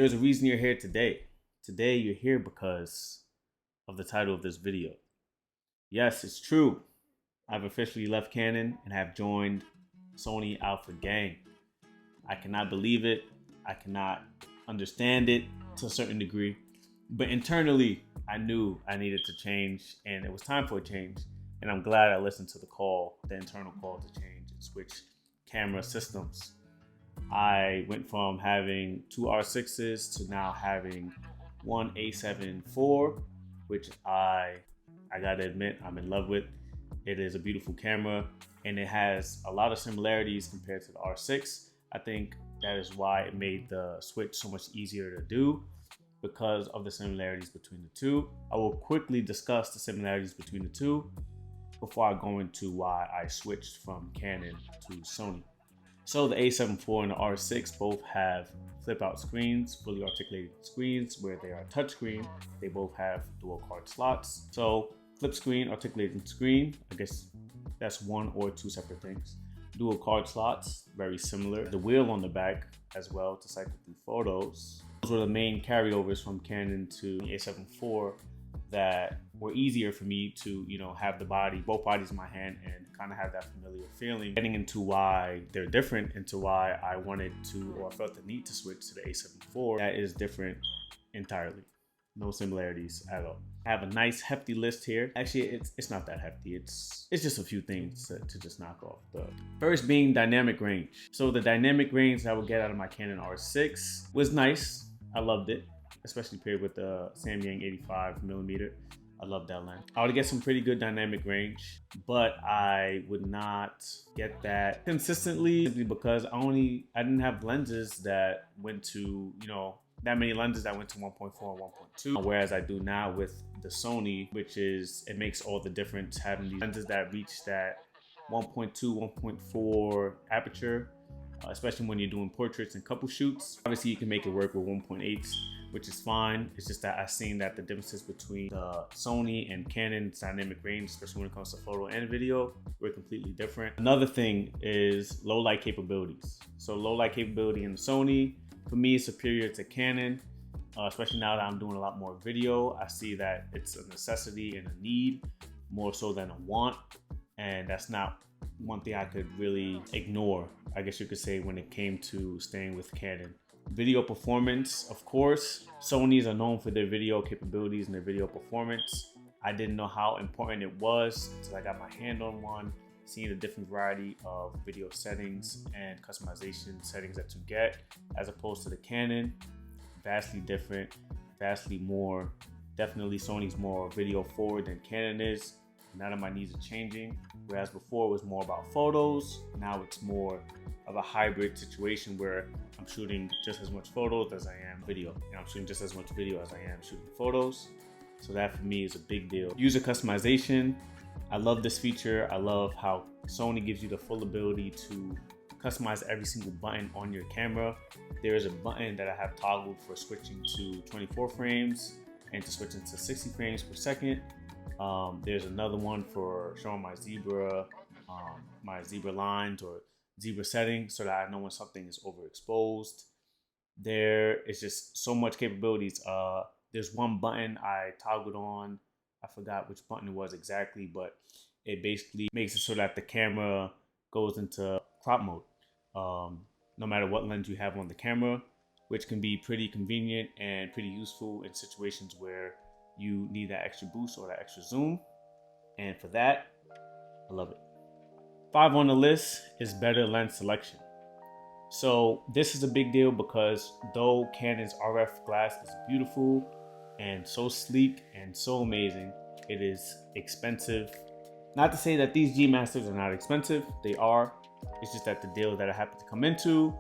There's a reason you're here today. Today you're here because of the title of this video. Yes, it's true. I've officially left Canon and have joined Sony Alpha Gang. I cannot believe it. I cannot understand it to a certain degree. But internally, I knew I needed to change and it was time for a change. And I'm glad I listened to the internal call to change and switch camera systems. I went from having two R6s to now having one A7 IV, which I gotta admit I'm in love with. It is a beautiful camera and it has a lot of similarities compared to the R6. I think that is why it made the switch so much easier to do because of the similarities between the two. I will quickly discuss the similarities between the two before I go into why I switched from Canon to Sony. So the A7 IV and the R6 both have flip out screens, fully articulated screens where they are touchscreen. They both have dual card slots. So flip screen, articulated screen, I guess that's one or two separate things. Dual card slots, very similar. The wheel on the back as well to cycle through photos. Those were the main carryovers from Canon to the A7 IV that were easier for me to, have both bodies in my hand and kind of have that familiar feeling. Getting into why they're different, into why I wanted to or felt the need to switch to the A7 IV, that is different entirely. No similarities at all. I have a nice hefty list here. Actually, it's not that hefty. It's just a few things to just knock off. The first being dynamic range. So the dynamic range that I would get out of my Canon R6 was nice. I loved it, especially paired with the Samyang 85mm. I love that lens. I would get some pretty good dynamic range, but I would not get that consistently simply because I didn't have lenses that went to, that many lenses that went to 1.4 and 1.2, whereas I do now with the Sony, it makes all the difference having these lenses that reach that 1.2, 1.4 aperture, especially when you're doing portraits and couple shoots. Obviously, you can make it work with 1.8s, which is fine. It's just that I've seen that the differences between the Sony and Canon's dynamic range, especially when it comes to photo and video, were completely different. Another thing is low light capabilities. So low light capability in the Sony, for me, is superior to Canon, especially now that I'm doing a lot more video. I see that it's a necessity and a need more so than a want. And that's not one thing I could really ignore, I guess you could say, when it came to staying with Canon. Video performance, of course. Sonys are known for their video capabilities and their video performance. I didn't know how important it was until I got my hand on one, seeing the different variety of video settings and customization settings that you get as opposed to the Canon. Vastly different, vastly more. Definitely Sony's more video forward than Canon is. Now that my needs are changing, whereas before it was more about photos, now it's more of a hybrid situation where I'm shooting just as much photos as I am video, and I'm shooting just as much video as I am shooting photos. So that for me is a big deal. User customization, I love this feature. I love how Sony gives you the full ability to customize every single button on your camera. There is a button that I have toggled for switching to 24 frames and to switching to 60 frames per second. There's another one for showing my zebra lines or zebra settings so that I know when something is overexposed. There is just so much capabilities. There's one button I toggled on. I forgot which button it was exactly, but it basically makes it so that the camera goes into crop mode, no matter what lens you have on the camera, which can be pretty convenient and pretty useful in situations where you need that extra boost or that extra zoom. And for that, I love it. 5 on the list is better lens selection. So this is a big deal because though Canon's RF glass is beautiful and so sleek and so amazing, it is expensive. Not to say that these G Masters are not expensive, they are. It's just that the deal that I happened to come into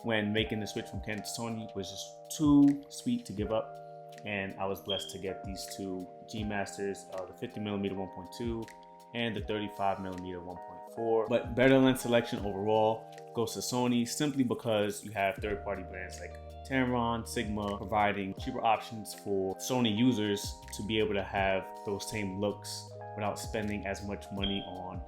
when making the switch from Canon to Sony was just too sweet to give up. And I was blessed to get these two G Masters, the 50mm 1.2 and the 35mm 1.4. But better lens selection overall goes to Sony simply because you have third-party brands like Tamron, Sigma, providing cheaper options for Sony users to be able to have those same looks without spending as much money on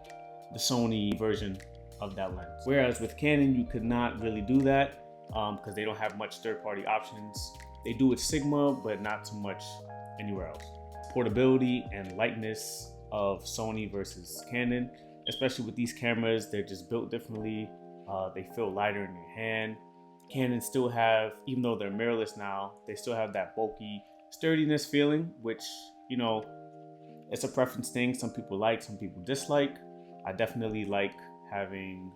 the Sony version of that lens. Whereas with Canon, you could not really do that. because they don't have much third-party options. They do with Sigma, but not so much anywhere else. Portability and lightness of Sony versus Canon, especially with these cameras, they're just built differently. They feel lighter in your hand. Canon still have, even though they're mirrorless now, they still have that bulky sturdiness feeling, which, you know, it's a preference thing. Some people like, some people dislike. I definitely like having,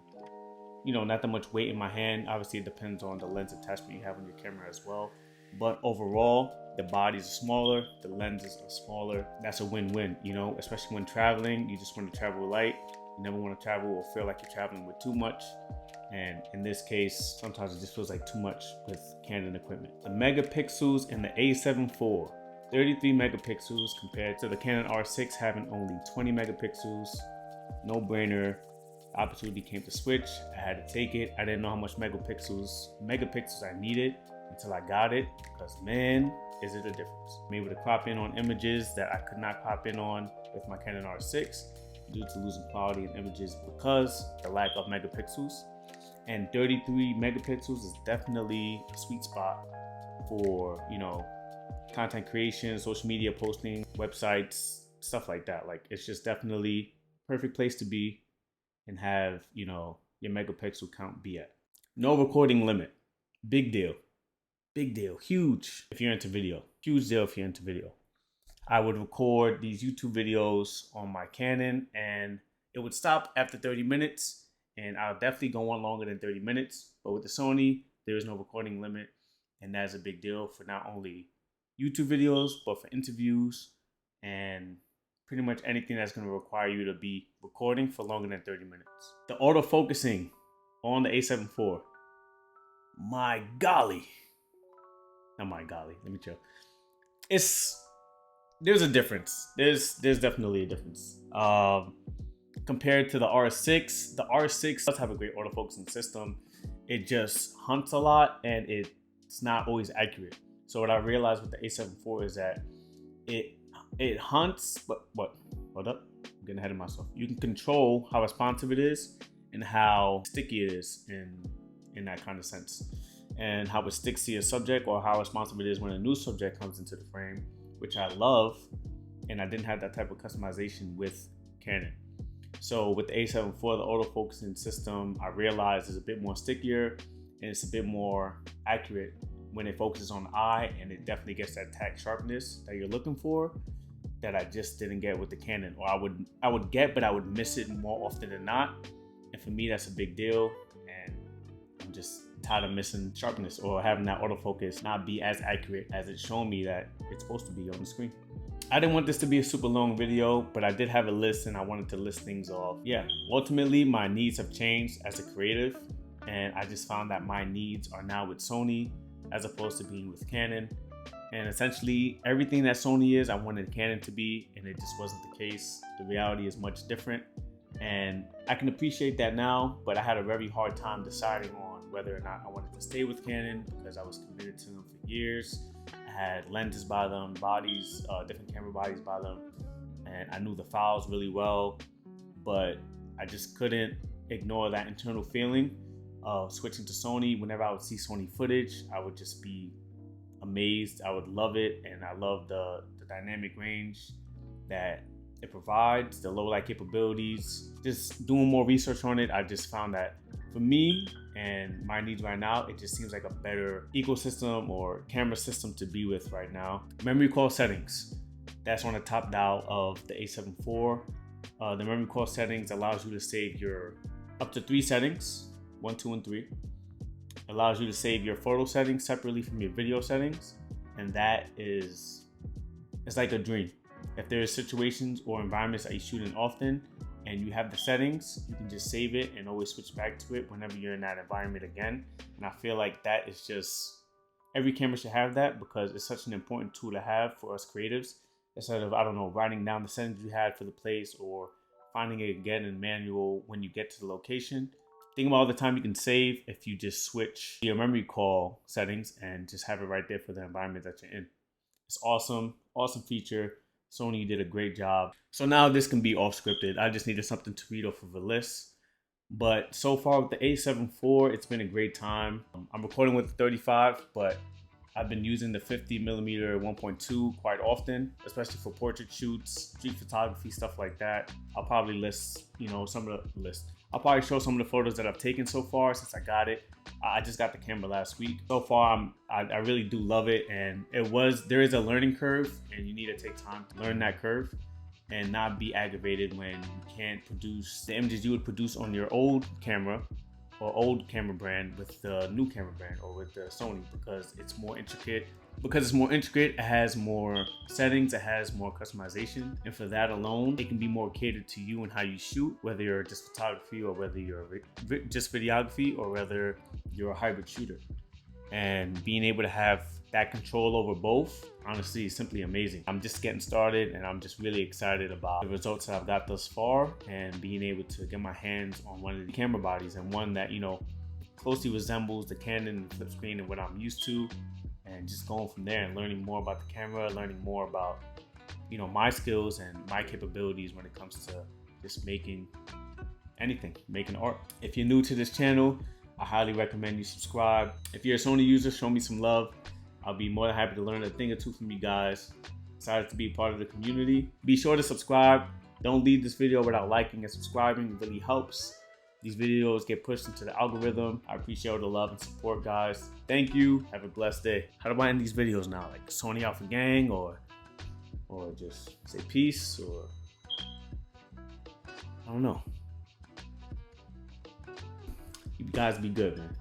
you know, not that much weight in my hand. Obviously, it depends on the lens attachment you have on your camera as well. But overall, the bodies are smaller, the lenses are smaller. That's a win-win, you know, especially when traveling. You just want to travel light. You never want to travel or feel like you're traveling with too much. And in this case, sometimes it just feels like too much with Canon equipment. The megapixels in the A7 IV, 33 megapixels compared to the Canon R6 having only 20 megapixels. No brainer. Opportunity came to switch. I had to take it. I didn't know how much megapixels I needed until I got it, because man, is it a difference. I'm able to crop in on images that I could not crop in on with my Canon R6 due to losing quality in images because the lack of megapixels. And 33 megapixels is definitely a sweet spot for, you know, content creation, social media posting, websites, stuff like that. Like, it's just definitely a perfect place to be and have, you know, your megapixel count be at. No recording limit. Big deal. Big deal. Huge if you're into video. Huge deal if you're into video. I would record these YouTube videos on my Canon and it would stop after 30 minutes. And I'll definitely go on longer than 30 minutes. But with the Sony, there is no recording limit. And that's a big deal for not only YouTube videos, but for interviews and pretty much anything that's going to require you to be recording for longer than 30 minutes. The autofocusing on the A7 IV. My golly. Not my golly. Let me chill. There's a difference. There's definitely a difference. Compared to the R6 does have a great autofocusing system. It just hunts a lot and it's not always accurate. So what I realized with the A7 IV is that it hunts, but what? Hold up, I'm getting ahead of myself. You can control how responsive it is and how sticky it is in that kind of sense, and how it sticks to your subject, or how responsive it is when a new subject comes into the frame, which I love. And I didn't have that type of customization with Canon. So with the A7 IV, the autofocusing system, I realized is a bit more stickier and it's a bit more accurate when it focuses on the eye, and it definitely gets that tack sharpness that you're looking for that I just didn't get with the Canon. Or I would get, but I would miss it more often than not. And for me, that's a big deal. And I'm just tired of missing sharpness or having that autofocus not be as accurate as it's showing me that it's supposed to be on the screen. I didn't want this to be a super long video, but I did have a list and I wanted to list things off. Yeah, ultimately my needs have changed as a creative, and I just found that my needs are now with Sony as opposed to being with Canon. And essentially everything that Sony is, I wanted Canon to be, and it just wasn't the case. The reality is much different, and I can appreciate that now, but I had a very hard time deciding on whether or not I wanted to stay with Canon because I was committed to them for years. I had lenses by them, bodies, different camera bodies by them, and I knew the files really well, but I just couldn't ignore that internal feeling of switching to Sony. Whenever I would see Sony footage, I would just be amazed. I would love it, and I love the dynamic range that it provides, the low light capabilities. Just doing more research on it, I just found that for me and my needs right now, it just seems like a better ecosystem or camera system to be with right now. Memory recall settings, that's on the top dial of the A7 IV. The memory recall settings allows you to save your up to 3 settings, 1, 2, and 3. Allows you to save your photo settings separately from your video settings, and that is, it's like a dream. If there are situations or environments that you shoot in often and you have the settings, you can just save it and always switch back to it whenever you're in that environment again. And I feel like that is just, every camera should have that because it's such an important tool to have for us creatives. Instead of, I don't know, writing down the settings you had for the place or finding it again in manual when you get to the location. Think about all the time you can save if you just switch your memory call settings and just have it right there for the environment that you're in. It's awesome, awesome feature. Sony did a great job. So now this can be off scripted. I just needed something to read off of a list. But so far with the A7 IV, it's been a great time. I'm recording with the 35, but I've been using the 50mm 1.2 quite often, especially for portrait shoots, street photography, stuff like that. I'll probably list, I'll probably show some of the photos that I've taken so far since I got it. I just got the camera last week. So far, I really do love it, and there is a learning curve, and you need to take time to learn that curve and not be aggravated when you can't produce the images you would produce on your old camera or old camera brand with the new camera brand or with the Sony, because it's more intricate. Because it's more intricate, it has more settings, it has more customization, and for that alone, it can be more catered to you and how you shoot, whether you're just photography or whether you're just videography or whether you're a hybrid shooter. And being able to have that control over both, honestly, is simply amazing. I'm just getting started, and I'm just really excited about the results that I've got thus far, and being able to get my hands on one of the camera bodies, and one that, closely resembles the Canon flip screen and what I'm used to, and just going from there and learning more about the camera, learning more about, my skills and my capabilities when it comes to just making anything, making art. If you're new to this channel, I highly recommend you subscribe. If you're a Sony user, show me some love. I'll be more than happy to learn a thing or two from you guys. Excited to be part of the community. Be sure to subscribe. Don't leave this video without liking and subscribing. It really helps. These videos get pushed into the algorithm. I appreciate all the love and support, guys. Thank you. Have a blessed day. How do I end these videos now? Like Sony Alpha Gang, or just say peace, or I don't know. You guys be good, man.